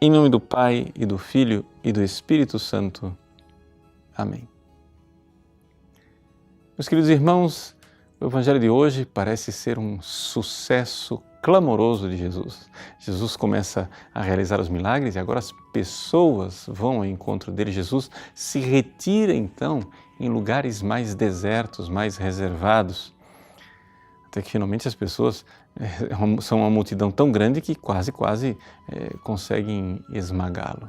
Em nome do Pai, e do Filho, e do Espírito Santo. Amém. Meus queridos irmãos, o Evangelho de hoje parece ser um sucesso clamoroso de Jesus. Jesus começa a realizar os milagres e agora as pessoas vão ao encontro dele. Jesus se retira então em lugares mais desertos, mais reservados, até que finalmente as pessoas são uma multidão tão grande que quase conseguem esmagá-lo.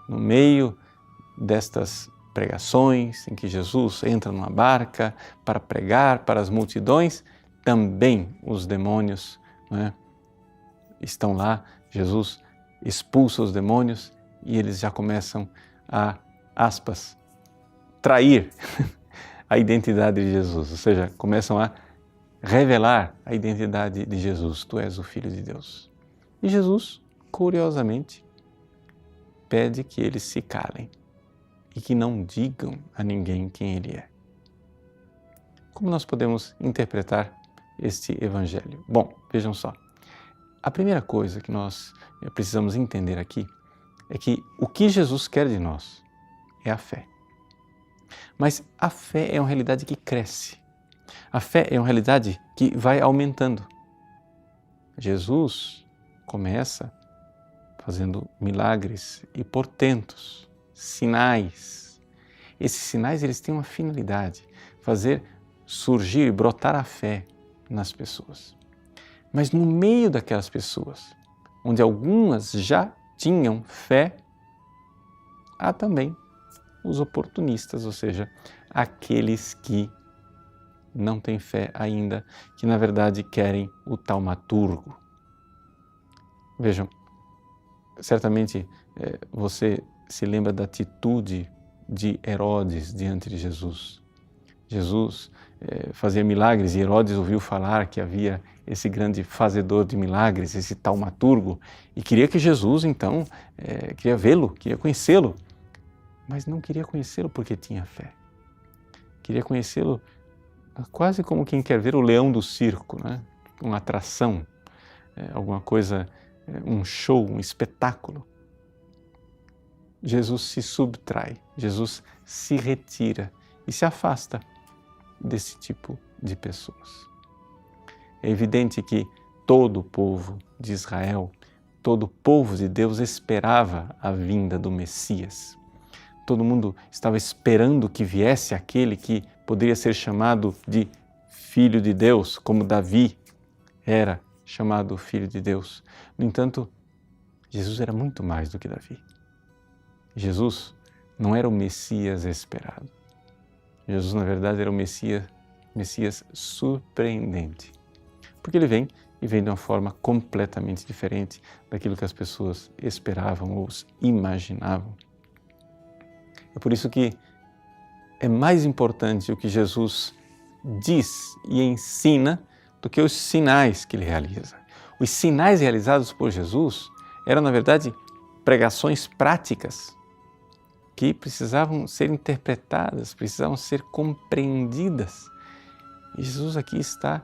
No meio destas pregações em que Jesus entra numa barca para pregar para as multidões, também os demônios, estão lá. Jesus expulsa os demônios e eles já começam a, aspas, trair a identidade de Jesus, ou seja, começam a revelar a identidade de Jesus. Tu és o Filho de Deus. E Jesus, curiosamente, pede que eles se calem e que não digam a ninguém quem Ele é. Como nós podemos interpretar este Evangelho? Bom, vejam só. A primeira coisa que nós precisamos entender aqui é que o que Jesus quer de nós é a fé. Mas a fé é uma realidade que cresce. A fé é uma realidade que vai aumentando. Jesus começa fazendo milagres e portentos, sinais. Esses sinais eles têm uma finalidade, fazer surgir e brotar a fé nas pessoas. Mas no meio daquelas pessoas, onde algumas já tinham fé, há também os oportunistas, ou seja, aqueles que não têm fé ainda, que na verdade querem o taumaturgo. Vejam, certamente você se lembra da atitude de Herodes diante de Jesus. Jesus fazia milagres e Herodes ouviu falar que havia esse grande fazedor de milagres, esse taumaturgo, e queria que Jesus então, queria vê-lo, queria conhecê-lo, mas não queria conhecê-lo porque tinha fé. Queria conhecê-lo quase como quem quer ver o leão do circo, uma atração, alguma coisa, um show, um espetáculo. Jesus se subtrai, Jesus se retira e se afasta desse tipo de pessoas. É evidente que todo o povo de Israel, todo o povo de Deus esperava a vinda do Messias. Todo mundo estava esperando que viesse aquele que poderia ser chamado de Filho de Deus, como Davi era chamado Filho de Deus. No entanto, Jesus era muito mais do que Davi. Jesus não era o Messias esperado. Jesus, na verdade, era o Messias surpreendente. Porque ele vem de uma forma completamente diferente daquilo que as pessoas esperavam ou imaginavam. É por isso que é mais importante o que Jesus diz e ensina do que os sinais que ele realiza. Os sinais realizados por Jesus eram, na verdade, pregações práticas que precisavam ser interpretadas, precisavam ser compreendidas. E Jesus aqui está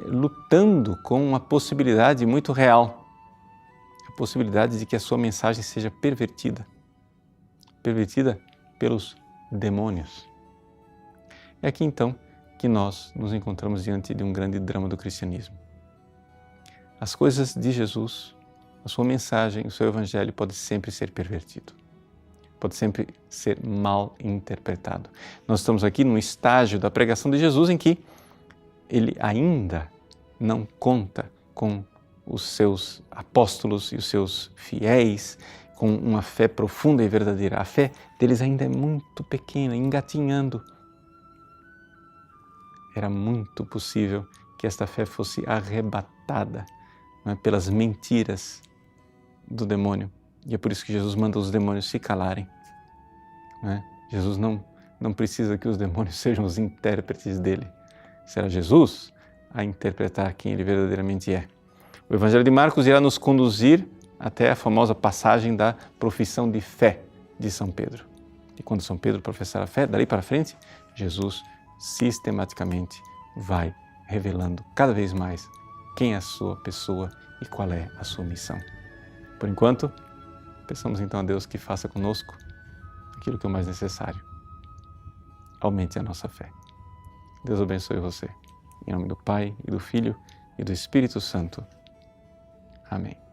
lutando com uma possibilidade muito real, a possibilidade de que a sua mensagem seja pervertida pelos demônios. É aqui então que nós nos encontramos diante de um grande drama do cristianismo. As coisas de Jesus, a sua mensagem, o seu evangelho pode sempre ser pervertido, pode sempre ser mal interpretado. Nós estamos aqui num estágio da pregação de Jesus em que ele ainda não conta com os seus apóstolos e os seus fiéis, com uma fé profunda e verdadeira. A fé deles ainda é muito pequena, engatinhando. Era muito possível que esta fé fosse arrebatada pelas mentiras do demônio. E é por isso que Jesus manda os demônios se calarem. Jesus não precisa que os demônios sejam os intérpretes dele. Será Jesus a interpretar quem ele verdadeiramente é. O Evangelho de Marcos irá nos conduzir até a famosa passagem da profissão de fé de São Pedro. E quando São Pedro professar a fé, dali para frente, Jesus sistematicamente vai revelando cada vez mais quem é a sua pessoa e qual é a sua missão. Por enquanto, peçamos então a Deus que faça conosco aquilo que é o mais necessário. Aumente a nossa fé. Deus abençoe você. Em nome do Pai, e do Filho, e do Espírito Santo. Amém.